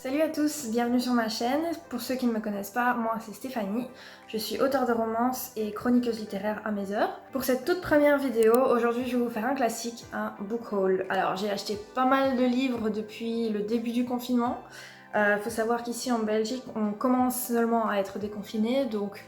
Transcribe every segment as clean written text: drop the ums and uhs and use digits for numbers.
Salut à tous, bienvenue sur ma chaîne. Pour ceux qui ne me connaissent pas, moi c'est Stéphanie. Je suis auteure de romance et chroniqueuse littéraire à mes heures. Pour cette toute première vidéo, aujourd'hui je vais vous faire un classique, un book haul. Alors j'ai acheté pas mal de livres depuis le début du confinement. Faut savoir qu'ici en Belgique, on commence seulement à être déconfiné, donc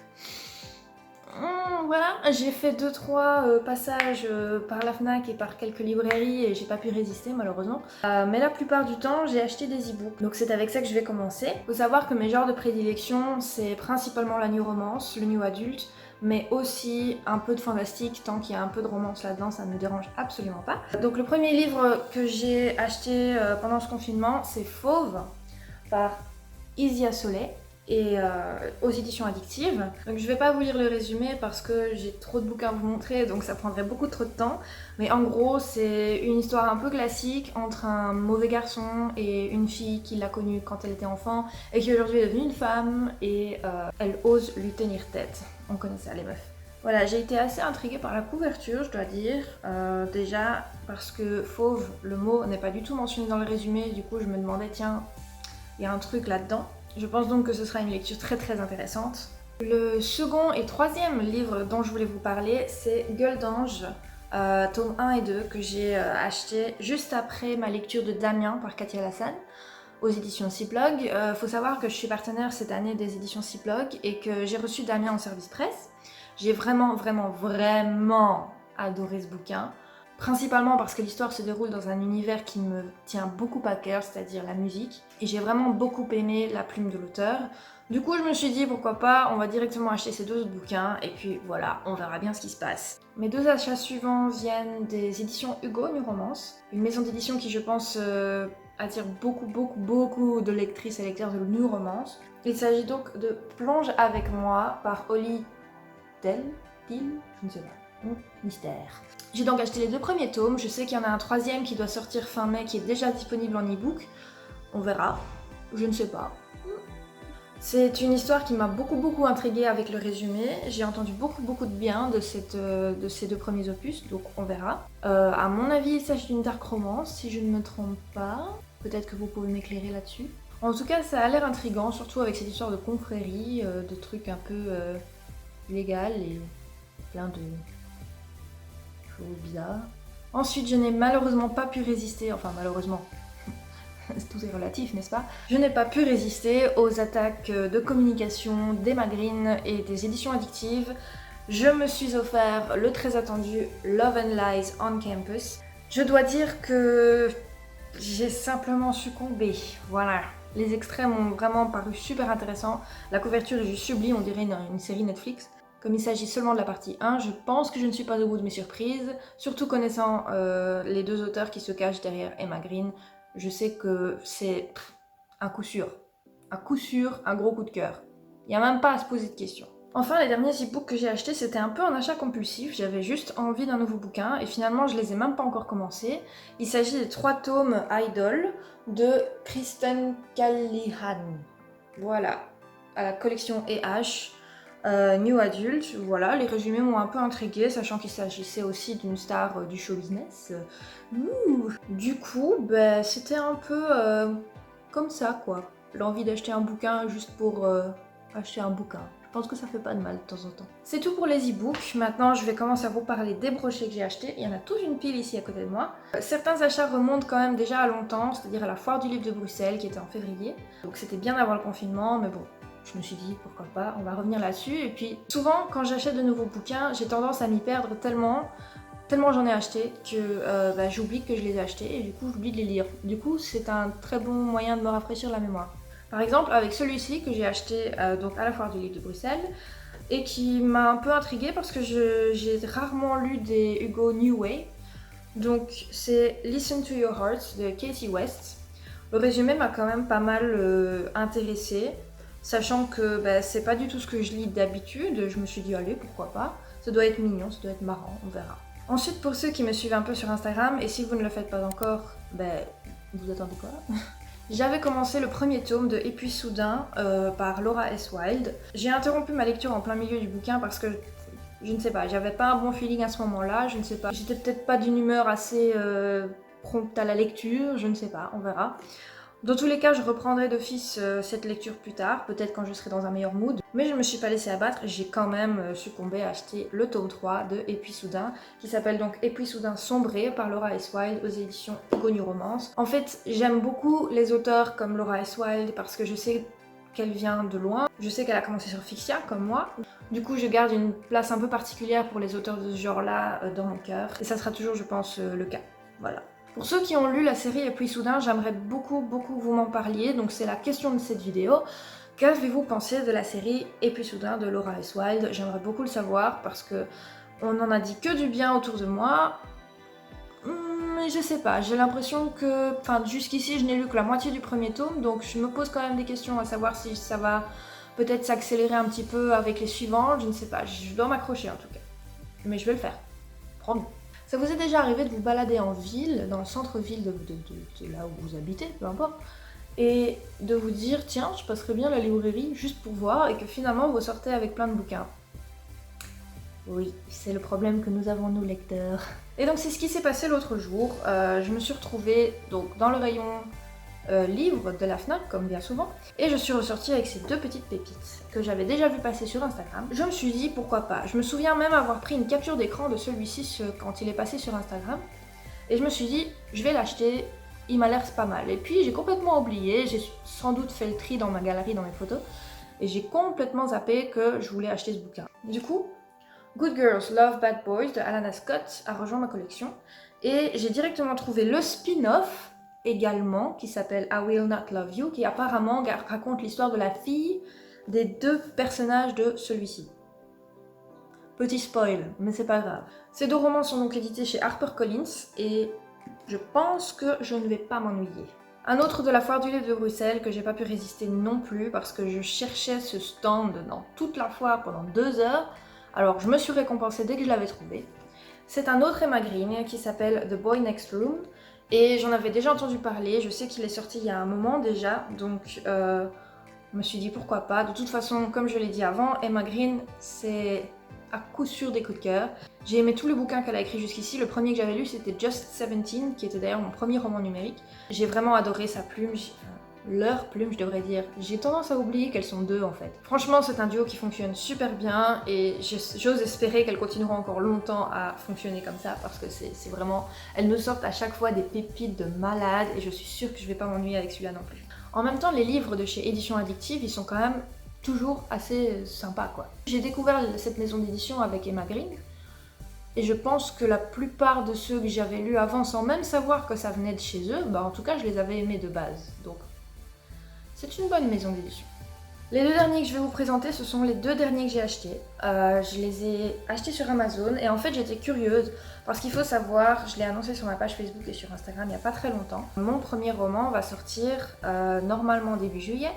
voilà, j'ai fait 2-3 passages par la Fnac et par quelques librairies et j'ai pas pu résister malheureusement. Mais la plupart du temps, j'ai acheté des e-books. Donc c'est avec ça que je vais commencer. Faut savoir que mes genres de prédilection, c'est principalement la new romance, le new adulte, mais aussi un peu de fantastique. Tant qu'il y a un peu de romance là-dedans, ça ne me dérange absolument pas. Donc le premier livre que j'ai acheté pendant ce confinement, c'est Fauve par Isia Soleil et aux éditions addictives. Donc je vais pas vous lire le résumé parce que j'ai trop de bouquins à vous montrer, donc ça prendrait beaucoup trop de temps. Mais en gros, c'est une histoire un peu classique entre un mauvais garçon et une fille qui l'a connue quand elle était enfant et qui aujourd'hui est devenue une femme et elle ose lui tenir tête. On connaît ça les meufs. Voilà, j'ai été assez intriguée par la couverture, je dois dire. Déjà parce que fauve, le mot n'est pas du tout mentionné dans le résumé, du coup je me demandais tiens, il y a un truc là-dedans. Je pense donc que ce sera une lecture très intéressante. Le second et troisième livre dont je voulais vous parler, c'est Gueule d'ange, tome 1 et 2, que j'ai acheté juste après ma lecture de Damien par Katia Lassagne aux éditions Cyplog. Faut savoir que je suis partenaire cette année des éditions Cyplog et que j'ai reçu Damien en service presse. J'ai vraiment adoré ce bouquin. Principalement parce que l'histoire se déroule dans un univers qui me tient beaucoup à cœur, c'est-à-dire la musique. Et j'ai vraiment beaucoup aimé la plume de l'auteur. Du coup, je me suis dit, pourquoi pas, on va directement acheter ces deux autres bouquins, et puis voilà, on verra bien ce qui se passe. Mes deux achats suivants viennent des éditions Hugo, New Romance, une maison d'édition qui, je pense, attire beaucoup de lectrices et lecteurs de New Romance. Il s'agit donc de Plonge avec moi par Holly Tell, je ne sais pas. Mystère. J'ai donc acheté les deux premiers tomes, je sais qu'il y en a un troisième qui doit sortir fin mai qui est déjà disponible en e-book. On verra, je ne sais pas. C'est une histoire qui m'a beaucoup intriguée avec le résumé. J'ai entendu beaucoup de bien de ces deux premiers opus, donc on verra. À mon avis, il s'agit d'une dark romance, si je ne me trompe pas. Peut-être que vous pouvez m'éclairer là-dessus. En tout cas, ça a l'air intriguant, surtout avec cette histoire de confrérie, de trucs un peu légal et plein de choses bizarres. Ensuite, je n'ai malheureusement pas pu résister, enfin malheureusement, tout est relatif, n'est-ce pas? Je n'ai pas pu résister aux attaques de communication d'Emma Green et des éditions addictives. Je me suis offert le très attendu Love and Lies on Campus. Je dois dire que j'ai simplement succombé, voilà. Les extraits m'ont vraiment paru super intéressants. La couverture est juste sublime, on dirait une série Netflix. Comme il s'agit seulement de la partie 1, je pense que je ne suis pas au bout de mes surprises, surtout connaissant les deux auteurs qui se cachent derrière Emma Green. Je sais que c'est un coup sûr, un gros coup de cœur. Il n'y a même pas à se poser de questions. Enfin, les derniers e-books que j'ai achetés, c'était un peu un achat compulsif, j'avais juste envie d'un nouveau bouquin et finalement je les ai même pas encore commencés. Il s'agit des 3 tomes Idol de Kristen Callihan. Voilà, à la collection EH. New Adult, voilà, les résumés m'ont un peu intriguée, sachant qu'il s'agissait aussi d'une star du show business. Du coup, c'était un peu comme ça, quoi. L'envie d'acheter un bouquin juste pour acheter un bouquin. Je pense que ça fait pas de mal de temps en temps. C'est tout pour les e-books. Maintenant, je vais commencer à vous parler des brochets que j'ai achetés. Il y en a toute une pile ici à côté de moi. Certains achats remontent quand même déjà à longtemps, c'est-à-dire à la foire du livre de Bruxelles qui était en février. Donc c'était bien avant le confinement, mais bon, je me suis dit pourquoi pas, on va revenir là-dessus. Et puis souvent quand j'achète de nouveaux bouquins, j'ai tendance à m'y perdre tellement j'en ai acheté que j'oublie que je les ai achetés et du coup j'oublie de les lire. Du coup c'est un très bon moyen de me rafraîchir la mémoire. Par exemple avec celui-ci que j'ai acheté donc à la foire du livre de Bruxelles et qui m'a un peu intriguée parce que j'ai rarement lu des Hugo New Way. Donc c'est Listen to Your Heart de Katie West. Le résumé m'a quand même pas mal intéressée. Sachant que c'est pas du tout ce que je lis d'habitude, je me suis dit allez pourquoi pas, ça doit être mignon, ça doit être marrant, on verra. Ensuite pour ceux qui me suivent un peu sur Instagram, et si vous ne le faites pas encore, vous attendez quoi? J'avais commencé le premier tome de Et puis soudain par Laura S. Wilde. J'ai interrompu ma lecture en plein milieu du bouquin parce que je ne sais pas, j'avais pas un bon feeling à ce moment-là, je ne sais pas, j'étais peut-être pas d'une humeur assez prompte à la lecture, je ne sais pas, on verra. Dans tous les cas, je reprendrai d'office cette lecture plus tard, peut-être quand je serai dans un meilleur mood. Mais je me suis pas laissée abattre, j'ai quand même succombé à acheter le tome 3 de Et puis soudain, qui s'appelle donc Et puis soudain sombré par Laura S. Wilde aux éditions Hugo New Romance. En fait, j'aime beaucoup les auteurs comme Laura S. Wilde parce que je sais qu'elle vient de loin. Je sais qu'elle a commencé sur Fixia, comme moi. Du coup, je garde une place un peu particulière pour les auteurs de ce genre-là dans mon cœur. Et ça sera toujours, je pense, le cas. Voilà. Pour ceux qui ont lu la série Et puis soudain, j'aimerais beaucoup vous m'en parliez, donc c'est la question de cette vidéo. Qu'avez-vous pensé de la série Et puis soudain de Laura S. Wilde? J'aimerais beaucoup le savoir parce que on en a dit que du bien autour de moi. Mais je sais pas, j'ai l'impression que... Enfin, jusqu'ici, je n'ai lu que la moitié du premier tome, donc je me pose quand même des questions à savoir si ça va peut-être s'accélérer un petit peu avec les suivants, je ne sais pas. Je dois m'accrocher en tout cas. Mais je vais le faire. Promis. Ça vous est déjà arrivé de vous balader en ville, dans le centre-ville de là où vous habitez, peu importe, et de vous dire tiens, je passerais bien à la librairie juste pour voir, et que finalement vous sortez avec plein de bouquins. Oui, c'est le problème que nous avons nous lecteurs. Et donc c'est ce qui s'est passé l'autre jour. Je me suis retrouvée donc dans le rayon livres de la FNAC, comme bien souvent, et je suis ressortie avec ces deux petites pépites que j'avais déjà vu passer sur Instagram. Je me suis dit pourquoi pas. Je me souviens même avoir pris une capture d'écran de celui-ci quand il est passé sur Instagram, et je me suis dit je vais l'acheter, il m'a l'air pas mal. Et puis j'ai complètement oublié, j'ai sans doute fait le tri dans ma galerie, dans mes photos, et j'ai complètement zappé que je voulais acheter ce bouquin. Du coup, Good Girls Love Bad Boys de Alana Scott a rejoint ma collection, et j'ai directement trouvé le spin-off également, qui s'appelle I Will Not Love You, qui apparemment raconte l'histoire de la fille des deux personnages de celui-ci. Petit spoil, mais c'est pas grave. Ces deux romans sont donc édités chez HarperCollins, et je pense que je ne vais pas m'ennuyer. Un autre de la foire du livre de Bruxelles que j'ai pas pu résister non plus, parce que je cherchais ce stand dans toute la foire pendant 2 heures, alors je me suis récompensée dès que je l'avais trouvé. C'est un autre Emma Green qui s'appelle The Boy Next Room, et j'en avais déjà entendu parler, je sais qu'il est sorti il y a un moment déjà, donc je me suis dit pourquoi pas. De toute façon, comme je l'ai dit avant, Emma Green, c'est à coup sûr des coups de cœur. J'ai aimé tous les bouquins qu'elle a écrits jusqu'ici. Le premier que j'avais lu, c'était Just 17, qui était d'ailleurs mon premier roman numérique. J'ai vraiment adoré sa plume, leur plume, je devrais dire. J'ai tendance à oublier qu'elles sont deux en fait. Franchement, c'est un duo qui fonctionne super bien, et j'ose espérer qu'elles continueront encore longtemps à fonctionner comme ça, parce que c'est vraiment... Elles nous sortent à chaque fois des pépites de malades, et je suis sûre que je vais pas m'ennuyer avec celui-là non plus. En même temps, les livres de chez Éditions Addictive, ils sont quand même toujours assez sympas quoi. J'ai découvert cette maison d'édition avec Emma Green, et je pense que la plupart de ceux que j'avais lus avant, sans même savoir que ça venait de chez eux, bah en tout cas je les avais aimés de base, donc c'est une bonne maison d'édition. Les deux derniers que je vais vous présenter, ce sont les deux derniers que j'ai achetés. Je les ai achetés sur Amazon, et en fait j'étais curieuse parce qu'il faut savoir, je l'ai annoncé sur ma page Facebook et sur Instagram il n'y a pas très longtemps. Mon premier roman va sortir normalement début juillet,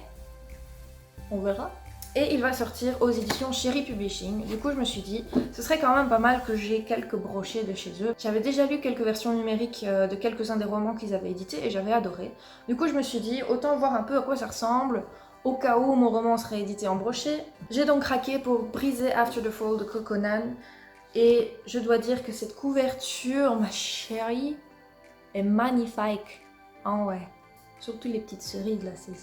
on verra. Et il va sortir aux éditions Cherry Publishing. Du coup je me suis dit, ce serait quand même pas mal que j'ai quelques brochets de chez eux. J'avais déjà lu quelques versions numériques de quelques-uns des romans qu'ils avaient édités, et j'avais adoré. Du coup je me suis dit, autant voir un peu à quoi ça ressemble, au cas où mon roman serait édité en brochet. J'ai donc craqué pour Briser After the Fall de Coconan, et je dois dire que cette couverture, ma chérie, est magnifique. Ah ouais, surtout les petites cerises là, c'est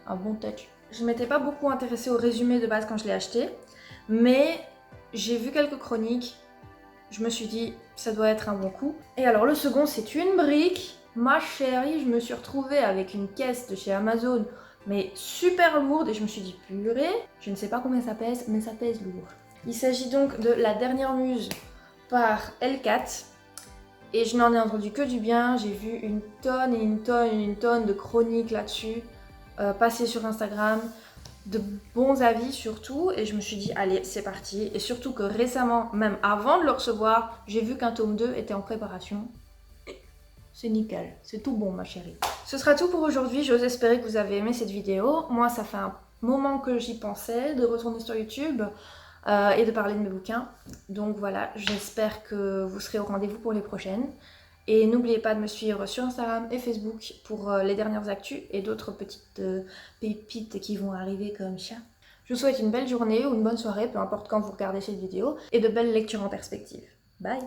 un bon touch. Je m'étais pas beaucoup intéressée au résumé de base quand je l'ai acheté, mais j'ai vu quelques chroniques, je me suis dit ça doit être un bon coup. Et alors le second, c'est une brique. Ma chérie, je me suis retrouvée avec une caisse de chez Amazon, mais super lourde, et je me suis dit purée, je ne sais pas combien ça pèse, mais ça pèse lourd. Il s'agit donc de La Dernière Muse par L4, et je n'en ai entendu que du bien. J'ai vu une tonne et une tonne et une tonne de chroniques là-dessus, passer sur Instagram, de bons avis surtout, et je me suis dit allez c'est parti. Et surtout que récemment, même avant de le recevoir, j'ai vu qu'un tome 2 était en préparation. C'est nickel, c'est tout bon ma chérie. Ce sera tout pour aujourd'hui, j'ose espérer que vous avez aimé cette vidéo. Moi ça fait un moment que j'y pensais, de retourner sur YouTube et de parler de mes bouquins. Donc voilà, j'espère que vous serez au rendez-vous pour les prochaines. Et n'oubliez pas de me suivre sur Instagram et Facebook pour les dernières actus et d'autres petites pépites qui vont arriver comme ça. Je vous souhaite une belle journée ou une bonne soirée, peu importe quand vous regardez cette vidéo, et de belles lectures en perspective. Bye!